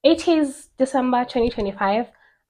It is December 2025,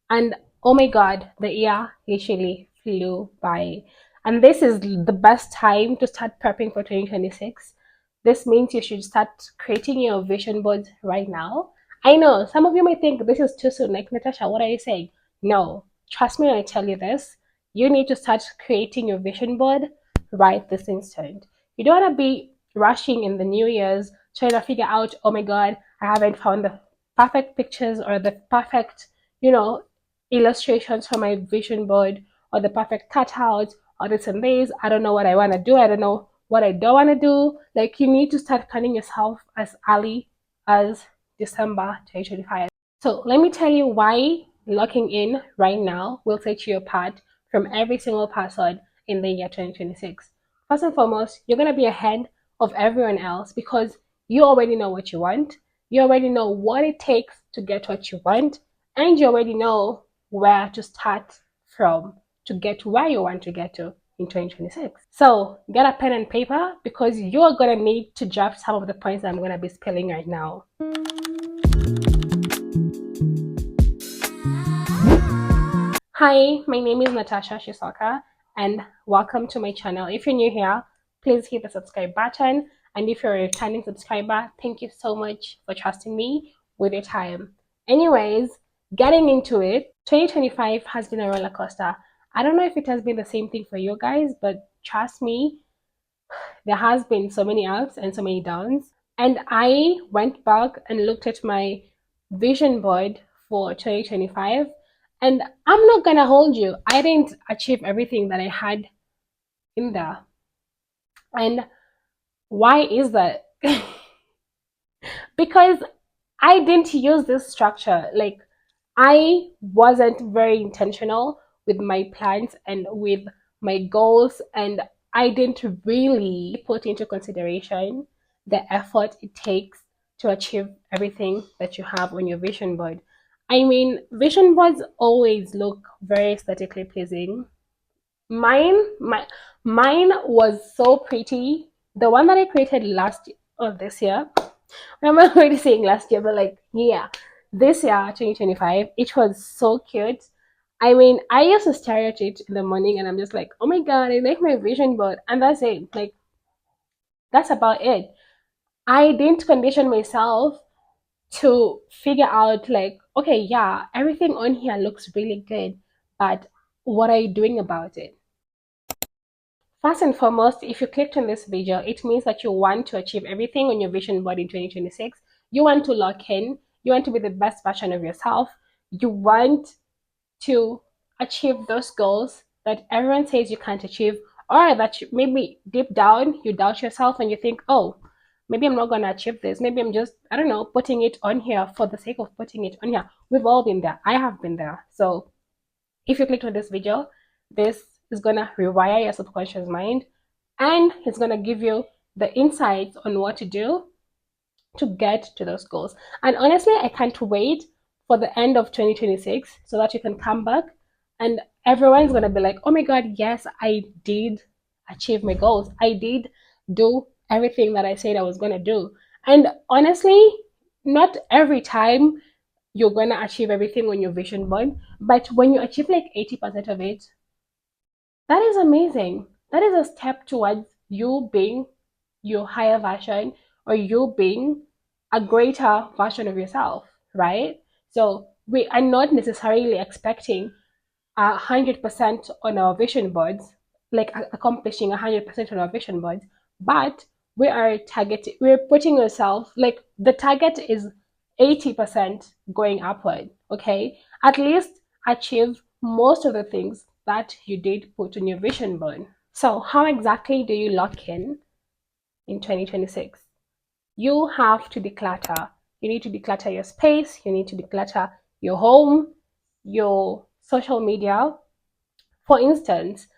and oh my god, the year literally flew by. And this is the best time to start prepping for 2026. This means you should start creating your vision board right now. I know some of you may think this is too soon, like Natasha, what are you saying? No, trust me when I tell you this. You need to start creating your vision board right this instant. You don't want to be rushing in the New Year's trying to figure out, oh my god, I haven't found the perfect pictures or the perfect, you know, illustrations for my vision board or the perfect cutouts or this and this. I don't know what I want to do. I don't know what I don't want to do. Like, you need to start planning yourself as early as December 2025. So let me tell you why locking in right now will set you apart from every single person in the year 2026. First and foremost, you're going to be ahead of everyone else because you already know what you want. You already know what it takes to get what you want, and you already know where to start from to get where you want to get to in 2026. So get a pen and paper because you're going to need to draft some of the points that I'm going to be spelling right now. Hi, my name is Natasha Shisoka, and welcome to my channel. If you're new here, please hit the subscribe button. And if you're a returning subscriber, thank you so much for trusting me with your time. Anyways, getting into it, 2025 has been a roller coaster. I don't know if it has been the same thing for you guys, but trust me, there has been so many ups and so many downs. And I went back and looked at my vision board for 2025, and I'm not gonna hold you, I didn't achieve everything that I had in there. And why is that? Because I didn't use this structure. Like, I wasn't very intentional with my plans and with my goals, and I didn't really put into consideration the effort it takes to achieve everything that you have on your vision board. I mean, vision boards always look very aesthetically pleasing. Mine was so pretty. The one that I created last year, or this year, I'm not already saying last year, but like, yeah, this year, 2025, it was so cute. I mean, I used to stare at it in the morning and I'm just like, oh my god, I like my vision board. And that's it. Like, that's about it. I didn't condition myself to figure out, like, okay, yeah, everything on here looks really good, but what are you doing about it? First and foremost, if you clicked on this video, it means that you want to achieve everything on your vision board in 2026. You want to lock in, you want to be the best version of yourself, you want to achieve those goals that everyone says you can't achieve, or that maybe deep down you doubt yourself and you think, oh, maybe I'm not going to achieve this. Maybe I'm just, I don't know, putting it on here for the sake of putting it on here. We've all been there. I have been there. So if you clicked on this video, this is gonna rewire your subconscious mind, and it's gonna give you the insights on what to do to get to those goals. And honestly, I can't wait for the end of 2026 so that you can come back and everyone's gonna be like, oh my god, yes, I did achieve my goals. I did do everything that I said I was gonna do. And honestly, not every time you're gonna achieve everything on your vision board, but when you achieve like 80% of it, that is amazing. That is a step towards you being your higher version, or you being a greater version of yourself, right? So we are not necessarily expecting 100% on our vision boards, like accomplishing 100% on our vision boards, but we're putting ourselves, like, the target is 80% going upward, okay? At least achieve most of the things that you did put on your vision board. So how exactly do you lock in 2026? You have to declutter. You need to declutter your space, you need to declutter your home, your social media. For instance,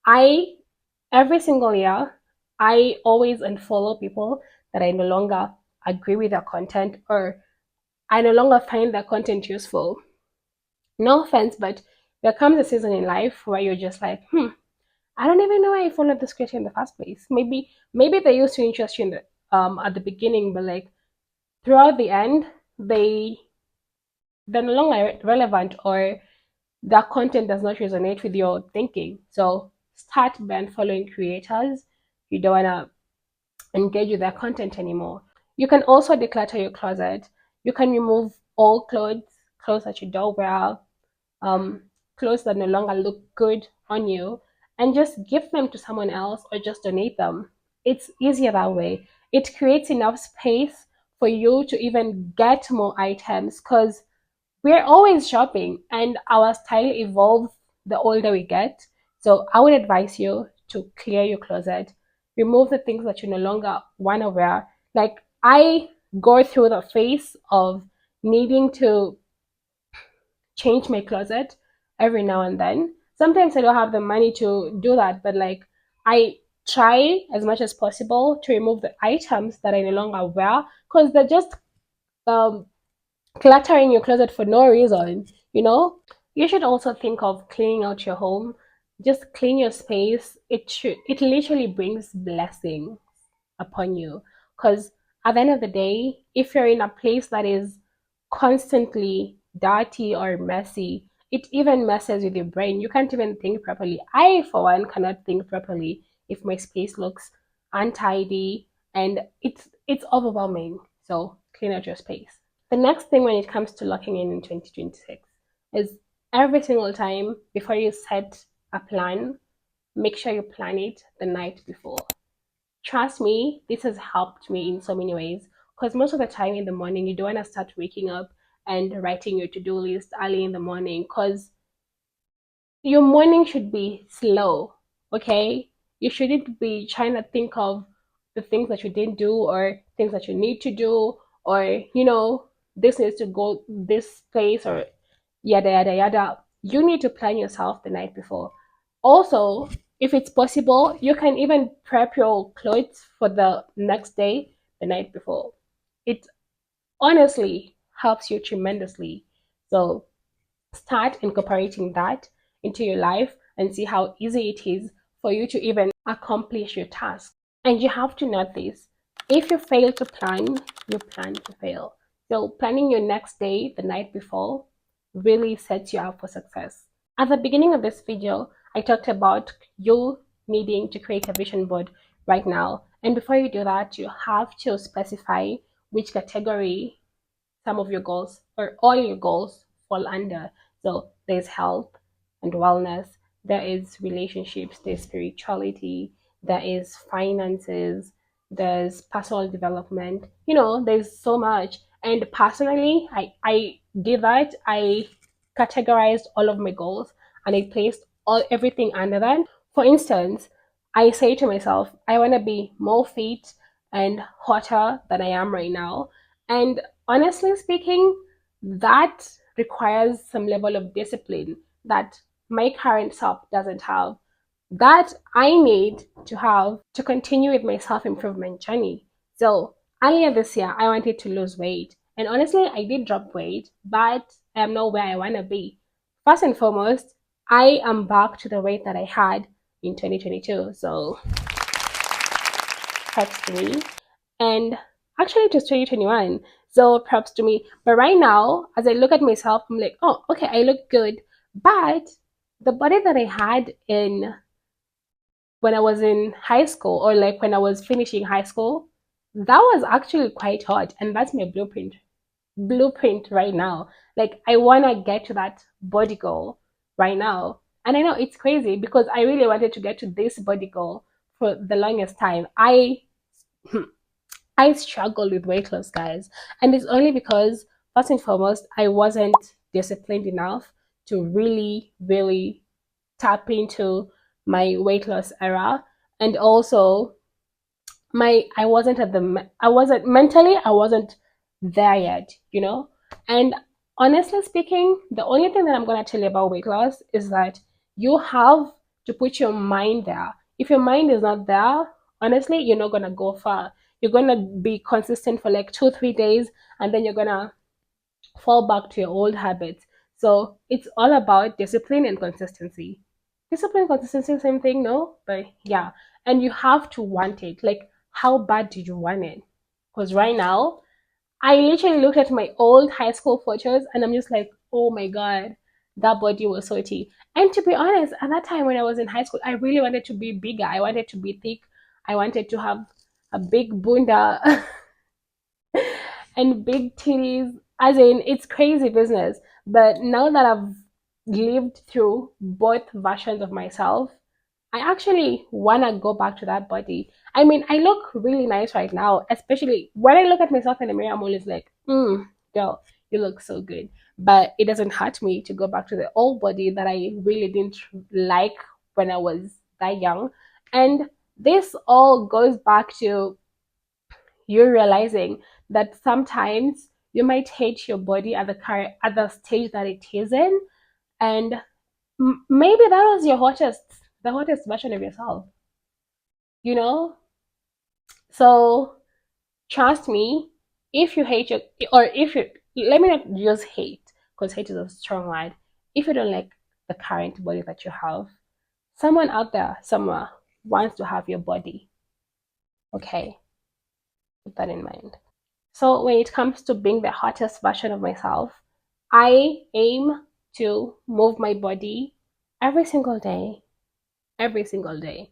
I every single year I always unfollow people that I no longer agree with their content, or I no longer find their content useful. No offense, but there comes a season in life where you're just like, I don't even know why I followed this creator in the first place. Maybe they used to interest you in the at the beginning, but like throughout the end, they they're no longer relevant, or that content does not resonate with your thinking. So start by following creators you don't wanna engage with their content anymore. You can also declutter your closet. You can remove all clothes that you don't wear, um, clothes that no longer look good on you, and just give them to someone else or just donate them. It's easier that way. It creates enough space for you to even get more items, because we're always shopping and our style evolves the older we get. So I would advise you to clear your closet, remove the things that you no longer want to wear. Like, I go through the phase of needing to change my closet every now and then. Sometimes I don't have the money to do that, but like, I try as much as possible to remove the items that I no longer wear, because they're just um, cluttering your closet for no reason, you know? You should also think of cleaning out your home. Just clean your space. It literally brings blessing upon you. Because at the end of the day, if you're in a place that is constantly dirty or messy, it even messes with your brain. You can't even think properly. I, for one, cannot think properly if my space looks untidy, and it's overwhelming. So clean out your space. The next thing when it comes to locking in 2026 is, every single time before you set a plan, make sure you plan it the night before. Trust me, this has helped me in so many ways, because most of the time in the morning, you don't want to start waking up and writing your to do list early in the morning, because your morning should be slow, okay? You shouldn't be trying to think of the things that you didn't do or things that you need to do, or, this needs to go this place, or yada, yada, yada. You need to plan yourself the night before. Also, if it's possible, you can even prep your clothes for the next day the night before. It honestly helps you tremendously. So start incorporating that into your life and see how easy it is for you to even accomplish your task. And you have to note this: if you fail to plan, you plan to fail. So, planning your next day the night before really sets you up for success. At the beginning of this video, I talked about you needing to create a vision board right now. And before you do that, you have to specify which category some of your goals or all your goals fall under. So there's health and wellness, there is relationships, there's spirituality, there is finances, there's personal development. There's so much. And personally, I did that. I categorized all of my goals and I placed everything under that. For instance, I say to myself, I want to be more fit and hotter than I am right now. And honestly speaking, that requires some level of discipline that my current self doesn't have, that I need to have to continue with my self improvement journey. So, earlier this year, I wanted to lose weight. And honestly, I did drop weight, but I am not where I want to be. First and foremost, I am back to the weight that I had in 2022. So, props to me. And actually, it was 2021. So props to me. But right now, as I look at myself, I'm like, oh, okay, I look good. But the body that I had in when I was in high school, or like when I was finishing high school, that was actually quite hot. And that's my blueprint right now. Like, I want to get to that body goal right now. And I know it's crazy because I really wanted to get to this body goal for the longest time. I struggled with weight loss, guys. And it's only because, first and foremost, I wasn't disciplined enough to really, really tap into my weight loss era. And also, I wasn't mentally, I wasn't there yet. And honestly speaking, the only thing that I'm going to tell you about weight loss is that you have to put your mind there. If your mind is not there, honestly, you're not going to go far. You're going to be consistent for like 2 3 days, and then you're going to fall back to your old habits. So it's all about discipline and consistency. Discipline, consistency, same thing, no? But yeah. And you have to want it. Like, how bad do you want it? Because right now, I literally looked at my old high school photos and I'm just like, oh my god, that body was so tea. And to be honest, at that time when I was in high school, I really wanted to be bigger. I wanted to be thick. I wanted to have a big bunda and big titties. As in, it's crazy business. But now that I've lived through both versions of myself, I actually want to go back to that body. I mean, I look really nice right now, especially when I look at myself in the mirror. I'm always like, girl, you look so good. But it doesn't hurt me to go back to the old body that I really didn't like when I was that young. And this all goes back to you realizing that sometimes you might hate your body at the stage that it is in, and maybe that was the hottest version of yourself, you know. So trust me, if you hate your, or if you, let me not use hate, because hate is a strong word. If you don't like the current body that you have, someone out there somewhere wants to have your body. Okay, keep that in mind. So when it comes to being the hottest version of myself, I aim to move my body every single day, every single day.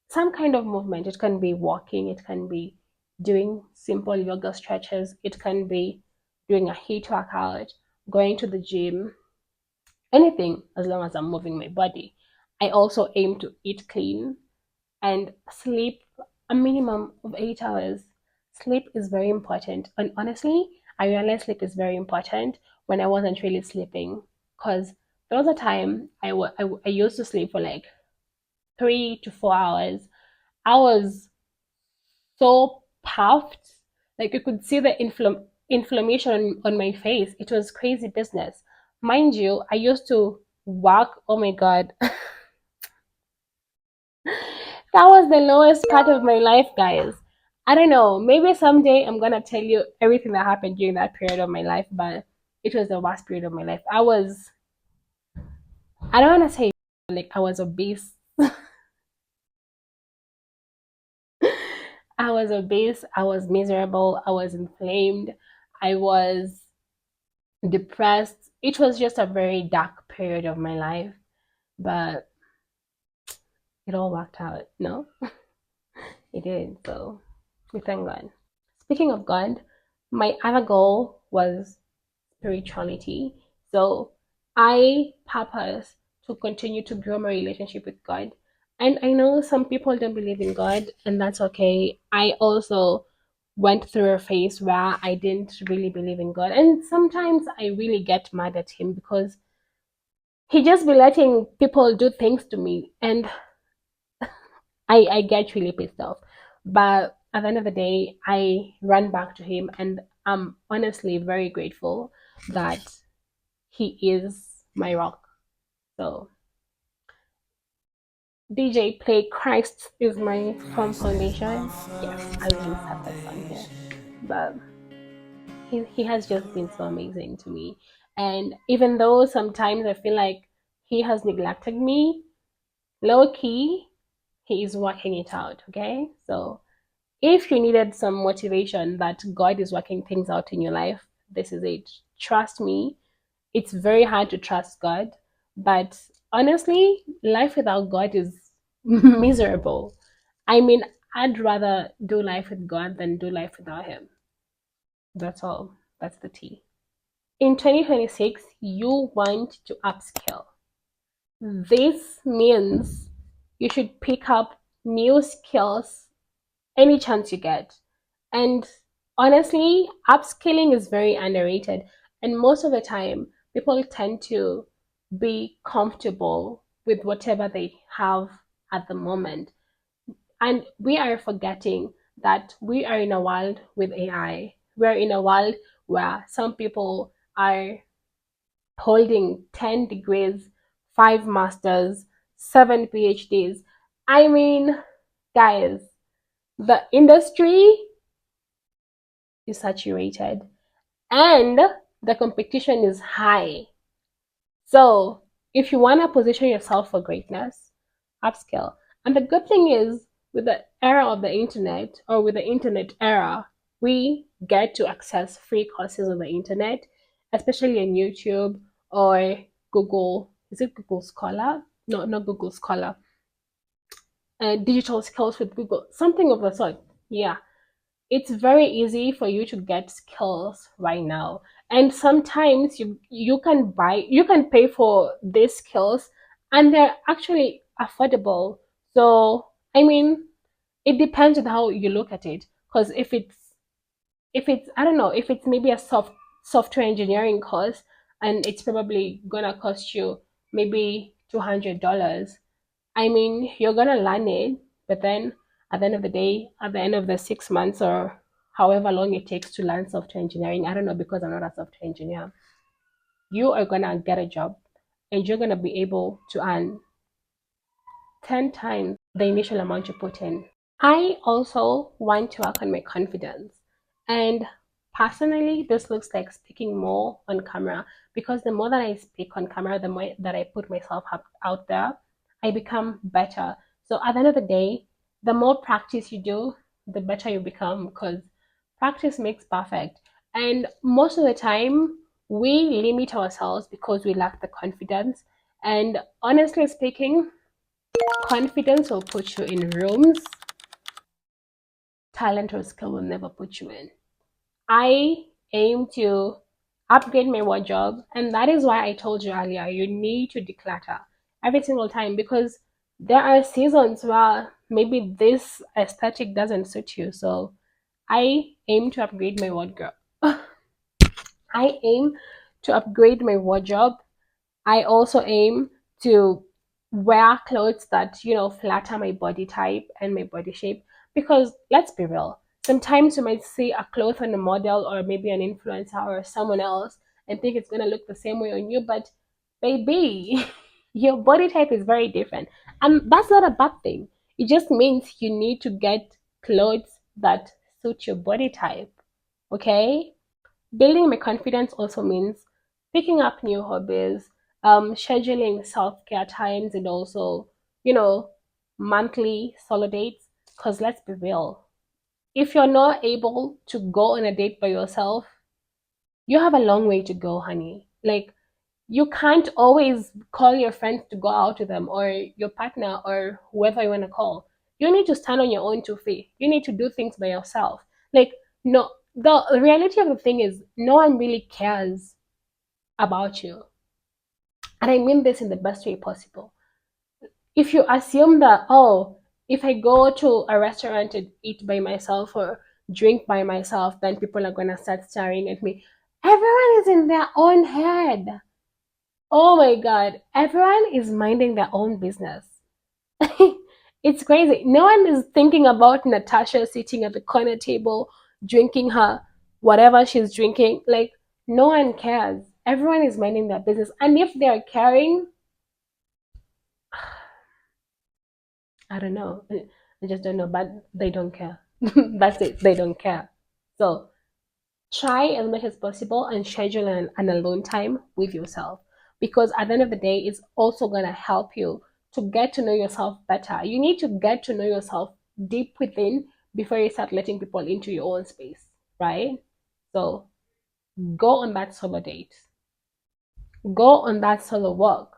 Some kind of movement. It can be walking, it can be doing simple yoga stretches, it can be doing a HIIT workout, going to the gym, anything as long as I'm moving my body. I also aim to eat clean and sleep a minimum of 8 hours. Sleep is very important. And honestly, I realized sleep is very important when I wasn't really sleeping. Because there was a time I used to sleep for like 3 to 4 hours. I was so puffed. Like you could see the inflammation on my face. It was crazy business. Mind you, I used to work. Oh my God. That was the lowest part of my life, guys. I don't know. Maybe someday I'm gonna tell you everything that happened during that period of my life, but it was the worst period of my life. I don't wanna say like I was obese. I was obese, I was miserable, I was inflamed, I was depressed. It was just a very dark period of my life, but it all worked out. No, it did. So we thank God. Speaking of God, my other goal was spirituality. So I purpose to continue to grow my relationship with God. And I know some people don't believe in God, and that's okay. I also went through a phase where I didn't really believe in God. And sometimes I really get mad at him because he just be letting people do things to me. And I get really pissed off. But at the end of the day, I run back to him, and I'm honestly very grateful that he is my rock. So, DJ play Christ is my firm foundation. Yes, I'll insert that song here. But he has just been so amazing to me. And even though sometimes I feel like he has neglected me, low key, he is working it out. Okay? So, if you needed some motivation that God is working things out in your life, this is it. Trust me, it's very hard to trust God, but honestly, life without God is miserable. I mean, I'd rather do life with God than do life without Him. That's all. That's the tea. In 2026, you want to upskill. This means you should pick up new skills any chance you get. And honestly, upskilling is very underrated. And most of the time, people tend to be comfortable with whatever they have at the moment. And we are forgetting that we are in a world with AI. We're in a world where some people are holding 10 degrees, 5 masters, 7 PhDs. I mean, guys, the industry is saturated and the competition is high. So, if you want to position yourself for greatness, upskill. And the good thing is, with the era of the internet or with the internet era, we get to access free courses on the internet, especially on YouTube or Google. Is it Google Scholar? No, not Google Scholar. Digital skills with Google, something of the sort. Yeah, it's very easy for you to get skills right now, and sometimes you can pay for these skills, and they're actually affordable. So I mean, it depends on how you look at it, because if it's I don't know, if it's maybe a software engineering course, and it's probably gonna cost you maybe $200. I mean, you're gonna learn it, but then at the end of the day, at the end of the 6 months or however long it takes to learn software engineering, I don't know, because I'm not a software engineer, you are gonna get a job, and you're gonna be able to earn 10 times the initial amount you put in. I also want to work on my confidence. And personally, this looks like speaking more on camera, because the more that I speak on camera, the more that I put myself out there, I become better. So at the end of the day, the more practice you do, the better you become, because practice makes perfect. And most of the time, we limit ourselves because we lack the confidence. And honestly speaking, confidence will put you in rooms talent or skill will never put you in. I aim to upgrade my wardrobe, and that is why I told you earlier you need to declutter every single time, because there are seasons where maybe this aesthetic doesn't suit you. So I aim to upgrade my wardrobe. I aim to upgrade my wardrobe. I also aim to wear clothes that, flatter my body type and my body shape. Because let's be real, sometimes you might see a cloth on a model or maybe an influencer or someone else and think it's going to look the same way on you. But baby, your body type is very different. And that's not a bad thing. It just means you need to get clothes that suit your body type. Okay? Building my confidence also means picking up new hobbies, scheduling self care times, and also, you know, monthly solo dates. Because let's be real, if you're not able to go on a date by yourself, you have a long way to go, honey. Like, you can't always call your friends to go out with them, or your partner, or whoever you want to call. You need to stand on your own 2 feet. You need to do things by yourself. Like, no, the reality of the thing is, no one really cares about you. And I mean this in the best way possible. If you assume that, oh, if I go to a restaurant and eat by myself or drink by myself, then people are going to start staring at me. Everyone is in their own head. Oh my God. Everyone is minding their own business. It's crazy. No one is thinking about Natasha sitting at the corner table, drinking her whatever she's drinking. Like, no one cares. Everyone is minding their business. And if they're caring, I don't know. I just don't know, but they don't care. That's it. They don't care. So try as much as possible and schedule an alone time with yourself, because at the end of the day, it's also going to help you to get to know yourself better. You need to get to know yourself deep within before you start letting people into your own space, right? So go on that solo date, go on that solo walk,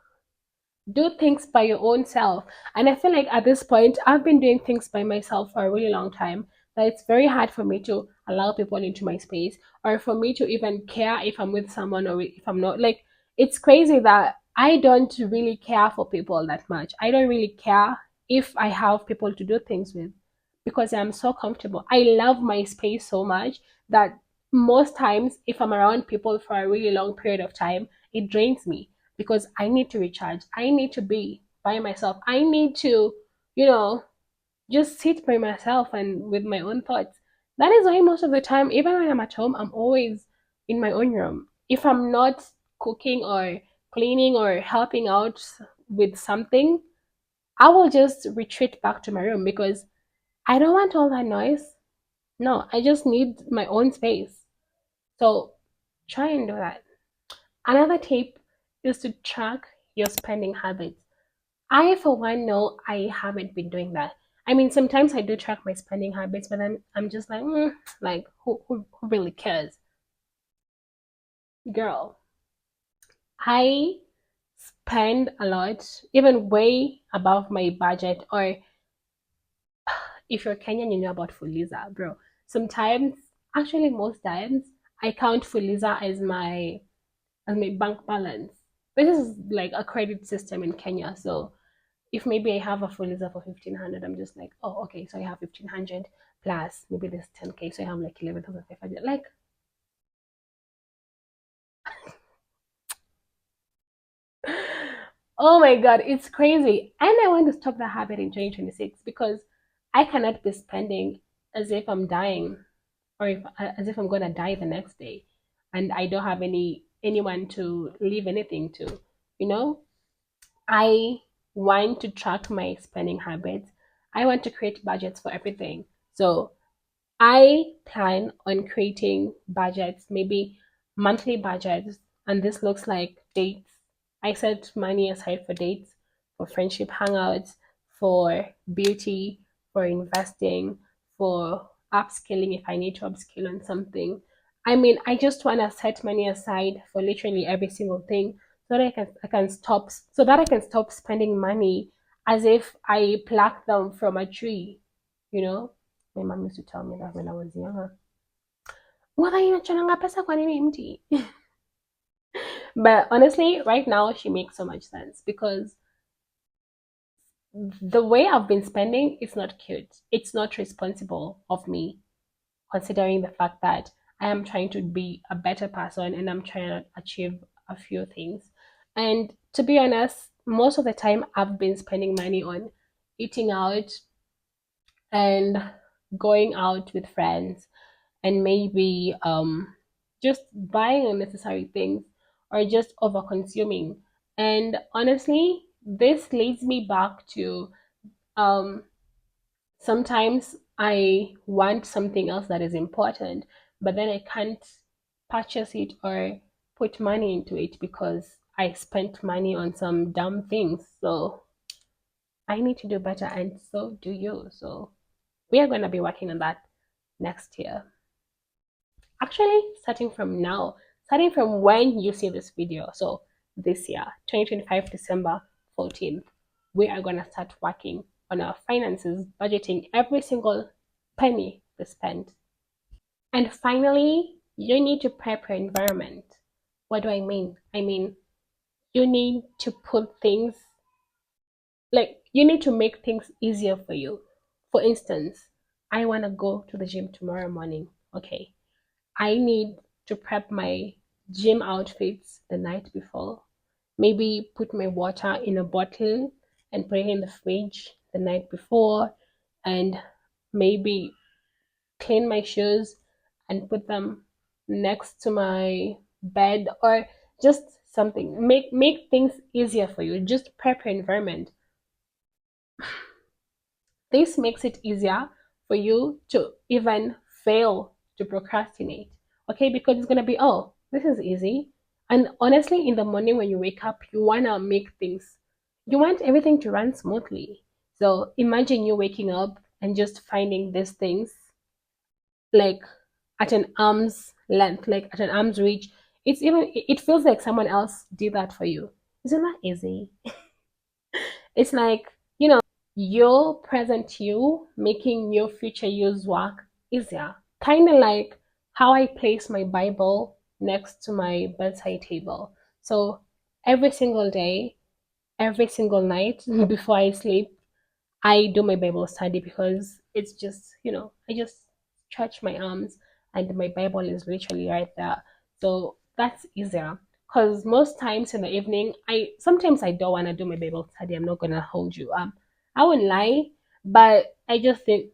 do things by your own self. And I feel like at this point, I've been doing things by myself for a really long time, that it's very hard for me to allow people into my space, or for me to even care if I'm with someone or if I'm not. Like, it's crazy that I don't really care for people that much. I don't really care if I have people to do things with, because I'm so comfortable. I love my space so much that most times, if I'm around people for a really long period of time, it drains me, because I need to recharge. I need to be by myself. I need to, you know, just sit by myself and with my own thoughts. That is why most of the time, even when I'm at home, I'm always in my own room. If I'm not cooking or cleaning or helping out with something, I will just retreat back to my room, because I don't want all that noise. No, I just need my own space. So try and do that. Another tip is to track your spending habits. I, for one, know I haven't been doing that. I mean, sometimes I do track my spending habits, but I'm just like, like who really cares, girl? I spend a lot, even way above my budget. Or if you're Kenyan, you know about Fuliza, bro. Sometimes, actually, most times, I count Fuliza as my bank balance. This is like a credit system in Kenya. So if maybe I have a Fuliza for 1,500, I'm just like, oh, okay, so I have 1,500 plus maybe this 10K, so I have like 11,500. Like, oh my God, it's crazy. And I want to stop that habit in 2026 because I cannot be spending as if I'm dying, or as if I'm gonna die the next day, and I don't have anyone to leave anything to. You know, I want to track my spending habits. I want to create budgets for everything. So I plan on creating budgets, maybe monthly budgets, and this looks like dates. I set money aside for dates, for friendship hangouts, for beauty, for investing, for upskilling if I need to upskill on something. I mean, I just want to set money aside for literally every single thing so that I can stop spending money as if I plucked them from a tree, you know? My mom used to tell me that when I was younger. Wala inachananga pesa kwa nini mti? But honestly, right now she makes so much sense because the way I've been spending is not cute. It's not responsible of me, considering the fact that I am trying to be a better person and I'm trying to achieve a few things. And to be honest, most of the time I've been spending money on eating out and going out with friends and maybe just buying unnecessary things or just over consuming. And honestly, this leads me back to um, sometimes I want something else that is important, but then I can't purchase it or put money into it because I spent money on some dumb things. So I need to do better, and so do you. So we are going to be working on that next year. Actually, starting from when you see this video, so this year, 2025 December 14th, we are going to start working on our finances, budgeting every single penny we spend. And finally, you need to prep your environment. What do I mean? I mean, you need to put things, like, you need to make things easier for you. For instance, I want to go to the gym tomorrow morning. Okay, I need to prep my gym outfits the night before. Maybe put my water in a bottle and put it in the fridge the night before, and maybe clean my shoes and put them next to my bed, or just something. Make things easier for you. Just prep your environment. This makes it easier for you to even fail to procrastinate. Okay, because it's gonna be, oh, this is easy. And honestly, in the morning when you wake up, you want everything to run smoothly. So imagine you waking up and just finding these things like at an arm's length, like at an arm's reach. It feels like someone else did that for you. Isn't that easy? It's like, your present you making your future you's work easier. Kind of like how I place my Bible next to my bedside table. So every single day, every single night before I sleep, I do my Bible study because it's just, I just stretch my arms and my Bible is literally right there. So that's easier. Because most times in the evening, I don't want to do my Bible study. I'm not gonna hold you. I won't lie, but I just think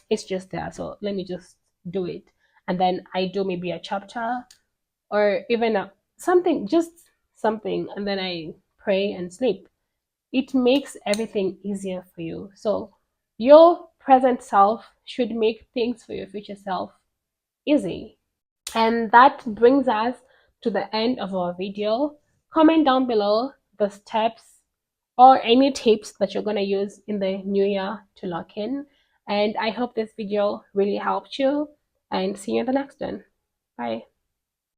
it's just there. So let me just do it. And then I do maybe a chapter or even just something, and then I pray and sleep. It makes everything easier for you. So your present self should make things for your future self easy. And that brings us to the end of our video. Comment down below the steps or any tips that you're going to use in the new year to lock in. And I hope this video really helped you, and see you in the next one. Bye.